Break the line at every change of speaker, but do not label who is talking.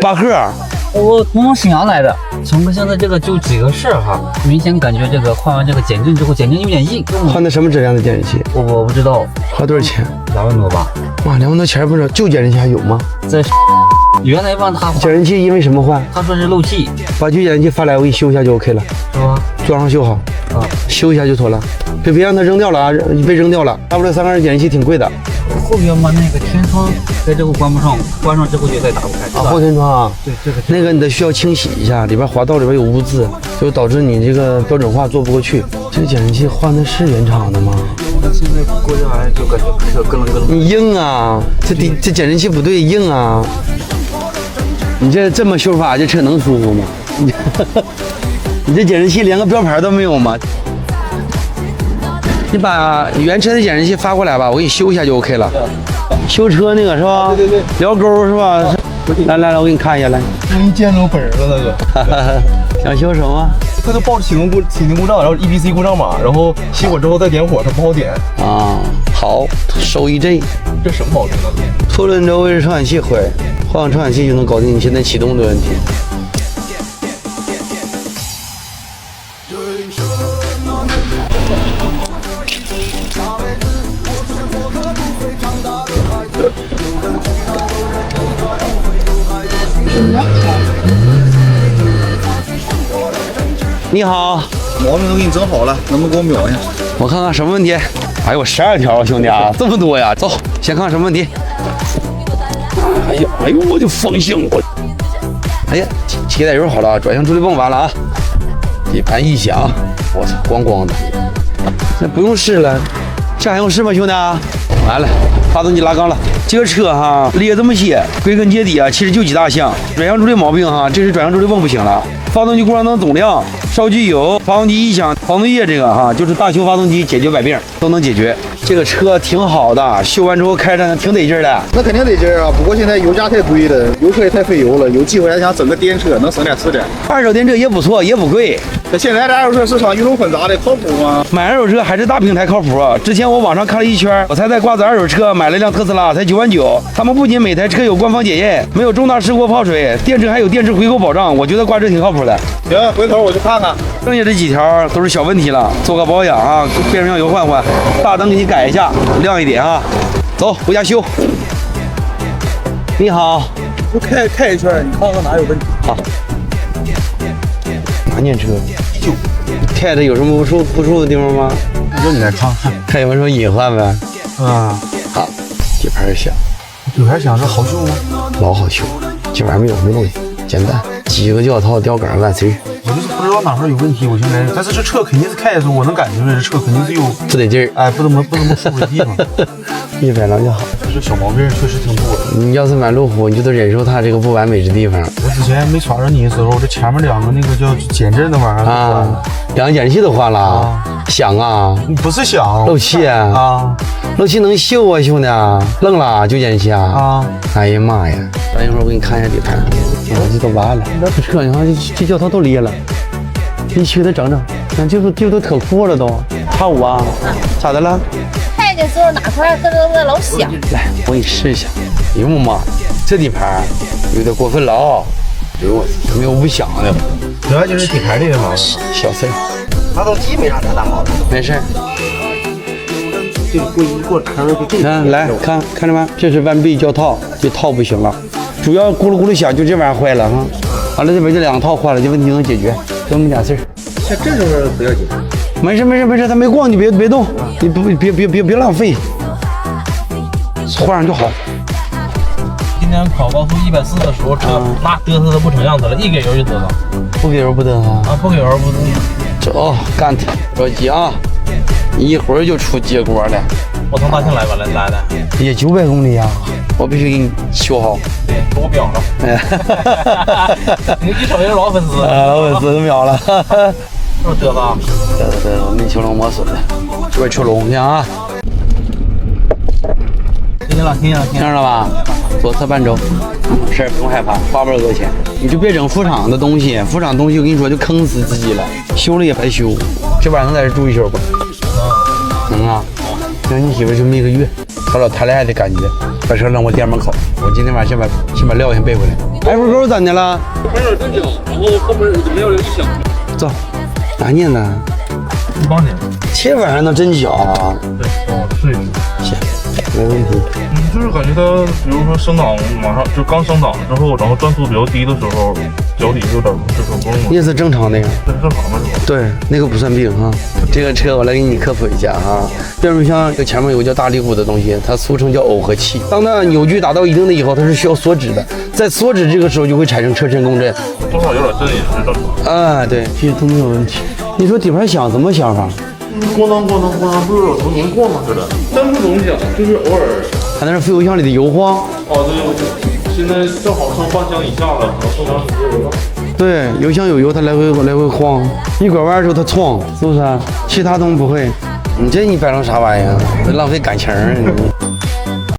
巴赫，
我从沈阳来的，乘客现在这个就几个事儿哈，明显感觉这个换完这个减震之后，减震有点硬。
换的什么质量的减震器？
我不知道，
花多少钱
2万多吧。
哇，2万多钱不知道旧减震器还有吗？
在原来帮他
减震器因为什么换？
他说是漏气，
把旧减震器发来，我给你修一下就 OK 了，
是吧？
装上修好，修一下就妥了，别让它扔掉了啊，被扔掉了。W3个减震器挺贵的。
后边嘛那个天窗在这个关不上，关上之后就再打不开。
后天窗啊，
对这个
那个你得需要清洗一下，里边滑道里边有污渍，就导致你这个标准化做不过去。这个减震器换的是原厂的吗？
现在过下来就感觉车咯楞咯楞。
你硬啊，这减震器不对，硬啊。你这么修法，这车能舒服吗？你这减震器连个标牌都没有吗？你把原车的减震器发过来吧，我给你修一下就 OK 了。修车那个是吧？
对，
撩钩是吧？来，我给你看一下来。
终于见着本人了，那个。
想修什么？
他就报着启停故障，然后 EBC 故障码，然后熄火之后再点火，它不好点。
啊，好，收一 J。
这什么毛病呢？
凸轮轴位置传感器坏，换个传感器就能搞定你现在启动的问题。你好，
毛病都给你整好了，能不能给我瞄一下？
我看看什么问题？哎呦，我12条啊，兄弟啊，这么多呀！走，先看看什么问题。哎呦，我就风性我。哎呀，气带油好了，转向助力泵完了啊。底盘异响，我操，咣咣的。那不用试了，这还用试吗，兄弟？完了，发动机拉缸了。这个车哈裂这么些，归根结底啊，其实就几大项。转向助力毛病哈，这是转向助力泵不行了。发动机故障灯总量、烧机油、发动机异响、防冻液这个哈，就是大修发动机解决百病都能解决。这个车挺好的，修完之后开着挺得劲儿的。
那肯定得劲儿啊！不过现在油价太贵了，油车也太费油了，有机会还想整个电车，能省点是点。
二手电车也不错，也不贵。
现在的二手车市场鱼龙混杂的，靠谱吗？
买二手车还是大平台靠谱。之前我网上看了一圈，我才在瓜子二手车买了辆特斯拉，才9万9。他们不仅每台车有官方检验，没有重大事故泡水，电池还有电池回购保障，我觉得瓜子挺靠谱的。
行，回头我去看看。
剩下这几条都是小问题了，做个保养啊，变速箱油换换，大灯给你改一下，亮一点啊。走，回家修。你好，
就开一圈，你看看哪有问题。
好。哪年车？
旧。
开着有什么不舒服的地方吗？
就你来看看。
看有没有什么隐患呗？
啊，
好，底盘响。
底盘响是好修吗？
老好修，这玩意儿没东西，简单，几个轿套吊杆完事儿。
我就是不知道哪块有问题，我现在，但是这车肯定是开的时候，我能感觉出来，这车肯定是有
不得劲儿，
哎，不怎么舒服的地方。
一百了就好。
这小毛病确实挺多的。
你要是买路虎，你就得忍受它这个不完美之地方。
我之前没刷着你的时候，这前面2个那个叫减震的玩意儿
啊，2个减震器都换了，响啊？
不是响，
漏气
啊，
漏气能修啊，兄弟，愣了就减震器啊？
啊，
哎呀妈呀！等一会儿我给你看一下底盘，这都完了，这车你看这轿套都裂了，你去给它整整，看就都特酷了都。85啊？咋的了？
开的时候哪块咯咯咯老响。
来，我给你试一下。哎呦妈，这底盘有点过分了啊！哎呦我，怎么有不响的？
主要就是底盘这个毛病。
小事儿，
发动机没啥太大毛病，
没事儿。
这个过坑就这。
看来看着没？这是弯臂轿套，这套不行了，主要咕噜咕噜响，就这玩意儿坏了哈。完了这边这2个套换了，这问题能解决，就这么点事儿。
像这种不要紧。
没事，它没过你别动，你别浪费，换上就好。
今天跑高速140的时候，车那嘚瑟的不成样子了，一给油就嘚瑟。
不给油不嘚啊？
啊，不给油不嘚瑟。
走，干它，着急啊！你一会儿就出结果了。
我从大庆来的。
也900公里啊！我必须给你修好。
对，给我秒了。你瞅人老粉丝。
老粉丝都秒了。
是不是嘚瑟？
对，没球龙磨损的，这边球龙听啊。
听见了
吧？左侧半轴，事儿不用害怕，花不了多少钱。你就别整副厂的东西，副厂东西我跟你说就坑死自己了，修了也白修。这晚上能在这住一宿不？能啊。行，你媳妇就这么1个月，找找谈恋爱的感觉。把车扔我店门口。我今天晚上先把料先备回来。F 勾咋的了？
没有正经，然后后面没有一响。
走，哪年的
18年。
这玩意儿能真假啊？
对，我试一试。
行，没问题。
就是感觉它，比如说升档马上就刚升档之后，然后转速比较低的时候，脚底有点就是不用了。
也是正常的呀。
这是正常的是吧？
对，那个不算病哈。这个车我来给你科普一下哈。变速箱前面有个叫大力鼓的东西，它俗称叫耦合器。当它扭矩达到一定的以后，它是需要缩止的，在缩止这个时候就会产生车身共振。
多少有点震也是正常。
啊，对，这些都没有问题。你说底盘响怎么响法？
咣当咣当咣当，不是有什么能晃吗似的？但不总响，就是偶尔。
它那是副油箱里的油荒。
哦，对，现在正好剩半箱以下了，然后剩2桶油了。
对，油箱有油，它来回晃，一拐弯的时候它撞，是不是？其他东西不会。你这你摆成啥玩意儿？浪费感情儿，你。